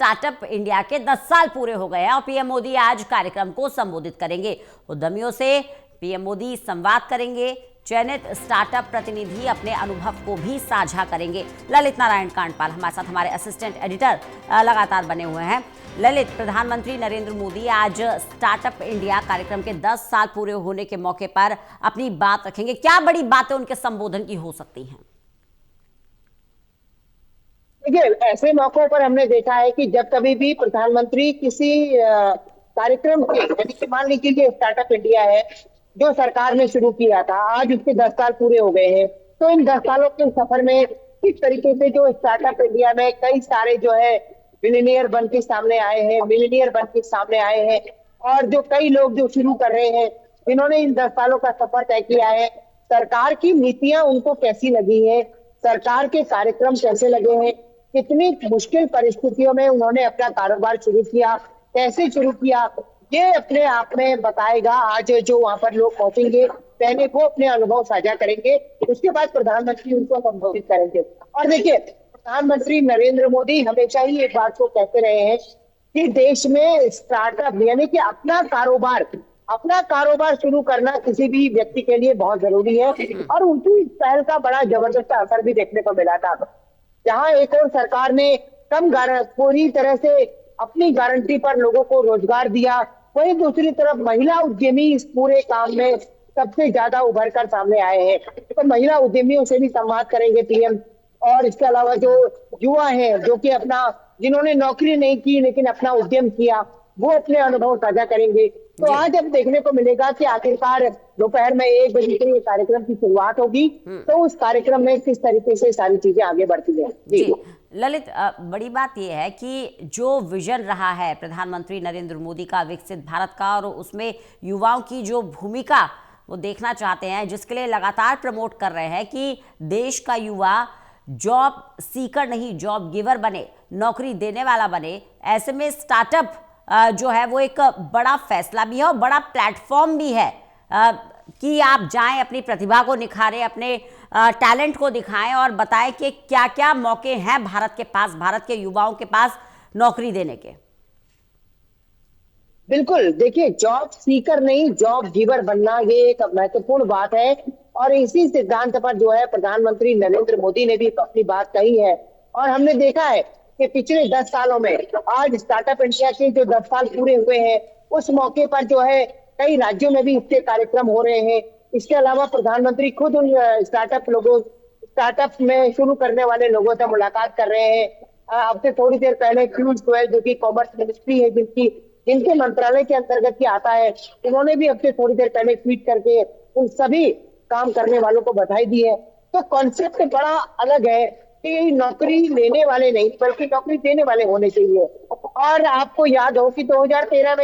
Startup India के 10 साल पूरे हो गए हैं और पीएम मोदी आज कार्यक्रम को संबोधित करेंगे। उद्यमियों से पीएम मोदी संवाद करेंगे। चयनित स्टार्टअप प्रतिनिधि अपने अनुभव को भी साझा करेंगे। ललित नारायण कांडपाल हमारे साथ, हमारे असिस्टेंट एडिटर लगातार बने हुए हैं। ललित, प्रधानमंत्री नरेंद्र मोदी आज स्टार्टअप इंडिया कार्यक्रम के 10 साल पूरे होने के मौके पर अपनी बात रखेंगे। क्या बड़ी बातें उनके संबोधन की हो सकती हैं? देखिए, ऐसे मौकों पर हमने देखा है कि जब कभी भी प्रधानमंत्री किसी कार्यक्रम के, यानी कि मान लीजिए स्टार्टअप इंडिया है जो सरकार ने शुरू किया था, आज उसके 10 साल पूरे हो गए हैं। तो इन 10 सालों के सफर में किस तरीके से जो स्टार्टअप इंडिया में कई सारे जो है बिलियनियर बन के सामने आए हैं, मिलियनियर बन के सामने आए हैं, और जो कई लोग जो शुरू कर रहे हैं, इन्होंने इन 10 सालों का सफर तय किया है। सरकार की नीतियां उनको कैसी लगी है, सरकार के कार्यक्रम कैसे लगे हैं, कितनी मुश्किल परिस्थितियों में उन्होंने अपना कारोबार शुरू किया, कैसे शुरू किया, ये अपने आप में बताएगा। आज जो वहां पर लोग पहुंचेंगे, पहले वो अपने अनुभव साझा करेंगे, उसके बाद प्रधानमंत्री उनको संबोधित करेंगे। और देखिए, प्रधानमंत्री नरेंद्र मोदी हमेशा ही एक बात को कहते रहे हैं कि देश में स्टार्टअप, यानी कि अपना कारोबार शुरू करना किसी भी व्यक्ति के लिए बहुत जरूरी है। और उनकी इस पहल का बड़ा जबरदस्त असर भी देखने को मिला था। जहां एक और सरकार ने पूरी तरह से अपनी गारंटी पर लोगों को रोजगार दिया, वहीं दूसरी तरफ महिला उद्यमी इस पूरे काम में सबसे ज्यादा उभर कर सामने आए हैं। तो महिला उद्यमियों से भी संवाद करेंगे पीएम। और इसके अलावा जो युवा हैं, जो कि जिन्होंने नौकरी नहीं की लेकिन अपना उद्यम किया, वो अपने अनुभव साझा करेंगे। तो आज अब देखने को मिलेगा कि आखिरकार दोपहर में 1 बजे से ये कार्यक्रम की शुरुआत होगी, तो उस कार्यक्रम में किस तरीके से सारी चीजें आगे बढ़ती हैं। जी ललित, बड़ी बात यह है कि जो विजन रहा है प्रधानमंत्री नरेंद्र मोदी का विकसित भारत का, और उसमें युवाओं की जो भूमिका वो देखना चाहते हैं, जिसके लिए लगातार प्रमोट कर रहे हैं कि देश का युवा जॉब सीकर नहीं, जॉब गिवर बने, नौकरी देने वाला बने। ऐसे में स्टार्टअप जो है वो एक बड़ा फैसला भी है और बड़ा प्लेटफॉर्म भी है कि आप जाएं, अपनी प्रतिभा को निखारें, अपने टैलेंट को दिखाएं और बताएं कि क्या क्या मौके हैं भारत के पास, भारत के युवाओं के पास नौकरी देने के। बिल्कुल, देखिए, जॉब सीकर नहीं, जॉब गिवर बनना, ये एक महत्वपूर्ण बात है। और इसी सिद्धांत पर जो है प्रधानमंत्री नरेंद्र मोदी ने भी अपनी बात कही है। और हमने देखा है कि पिछले 10 सालों में आज स्टार्टअप इंडिया के जो 10 साल पूरे हुए हैं, उस मौके पर जो है कई राज्यों में भी इसके कार्यक्रम हो रहे हैं। इसके अलावा प्रधानमंत्री खुद उन स्टार्टअप में शुरू करने वाले लोगों से मुलाकात कर रहे हैं। अब से थोड़ी देर पहले पीयूष गोयल, जो कि कॉमर्स मिनिस्ट्री है, जिनके मंत्रालय के अंतर्गत ही आता है, उन्होंने भी अब से थोड़ी देर पहले ट्वीट करके उन सभी काम करने वालों को बधाई दी है। तो कॉन्सेप्ट बड़ा अलग है कि नौकरी लेने वाले नहीं बल्कि नौकरी देने वाले होने चाहिए। और आपको याद हो कि 2013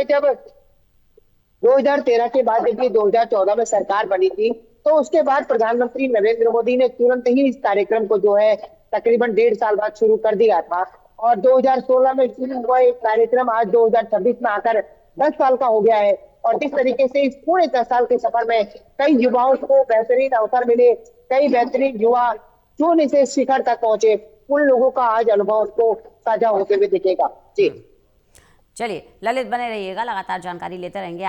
के बाद जब 2014 में सरकार बनी थी, तो उसके बाद प्रधानमंत्री नरेंद्र मोदी ने तुरंत ही इस कार्यक्रम को जो है तकरीबन 1.5 साल बाद शुरू कर दिया था। और 2016 में शुरू हुआ एक कार्यक्रम आज 2026 में आकर 10 साल का हो गया है। और जिस तरीके से इस पूरे 10 साल के सफर में कई युवाओं को बेहतरीन अवसर मिले, कई बेहतरीन युवा शून्य से शिखर तक पहुंचे, उन लोगों का आज अनुभव उसको साझा होते हुए दिखेगा। जी चलिए ललित, बने रहिएगा, लगातार जानकारी लेते रहेंगे।